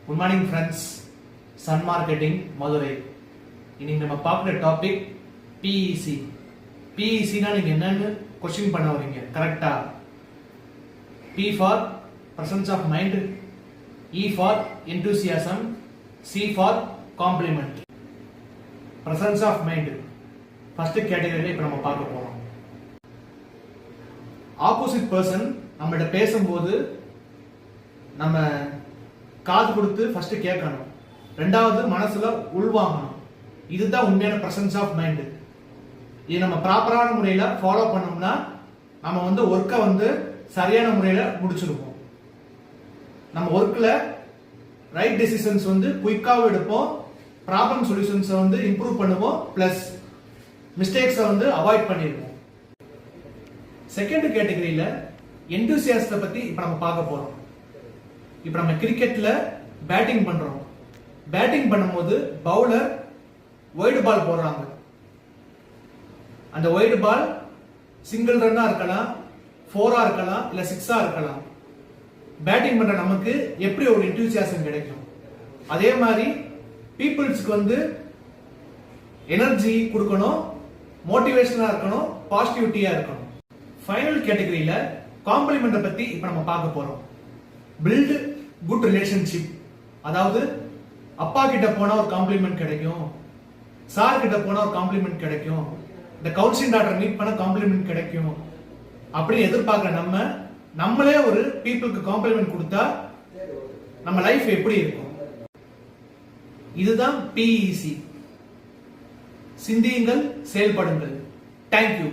Good morning friends. Sun marketing Madurai. இன்னைக்கு நம்ம பார்க்குற டாபிக் பிஇசி. பிஇசினா நீங்க என்னன்னு கொஸ்டின் பண்ண வரீங்க. கரெக்டா? P for presence of mind, E for enthusiasm, C for compliment. Presence of mind first கேட்டகரியில இப்ப நம்ம பார்க்க போறோம். ஆப்போசிட் பர்சன் நம்மகிட்ட பேசும்போது நம்ம காது கொடுத்து ஃபர்ஸ்ட் கேட்கணும், ரெண்டாவது மனசுல உள்வாங்கணும். இதுதான் உண்மையான பிரசன்ஸ் ஆஃப் மைண்ட். இது நம்ம ப்ராப்பரான முறையில ஃபாலோ பண்ணோம்னா நம்ம ஒர்க்கை சரியான முறையில முடிச்சிருப்போம். நம்ம ஒர்க்ல ரைட் டெசிஷன்ஸ் குயிக்காவும் எடுப்போம், ப்ராப்ளம் சொல்யூஷன்ஸ் இம்ப்ரூவ் பண்ணுவோம், பிளஸ் மிஸ்டேக்ஸை அவாய்ட் பண்ணிடுவோம். செகண்ட் கேட்டகரியில எந்தூசியாஸ்ட பத்தி இப்ப நம்ம பார்க்க போறோம். இப்ப நம்ம கிரிக்கெட்ல பேட்டிங் பண்றோம். பேட்டிங் பண்ணும்போது பவுலர் வைடு பால் போடுறாங்க. அந்த வைடு பால் சிங்கிள் ரன்னா இருக்கலாம், 4-ஆ இருக்கலாம், இல்ல 6-ஆ இருக்கலாம். பேட்டிங் பண்ற நமக்கு எப்படி ஒரு எந்தூசியாசம் கிடைக்கும்? அதே மாதிரி பீப்புள்ஸ்க்கு எனர்ஜி கொடுக்கணும், மோட்டிவேஷனா இருக்கணும், பாசிட்டிவிட்டியா இருக்கணும். ஃபைனல் கேட்டகரியில காம்ப்ளிமெண்ட் பத்தி இப்ப நம்ம பார்க்க போறோம். Build good relationship. அதாவது அப்பா கிட்ட போனா ஒரு காம்ப்ளிமெண்ட் கிடைக்கும், சார் கிட்ட போனா ஒரு காம்ப்ளிமெண்ட் கிடைக்கும், இந்த கவுன்சிலிங் டாக்டர் மீட் பண்ண காம்ப்ளிமெண்ட் கிடைக்கும். அப்படி எதிர்பார்க்க நம்மளே ஒரு பீப்புளுக்கு காம்ப்ளிமெண்ட் கொடுத்தா நம்ம லைஃப் எப்படி இருக்கும்? இதுதான் பிஇசி. சிந்தியுங்கள், செயல்படுங்கள். தேங்க்யூ.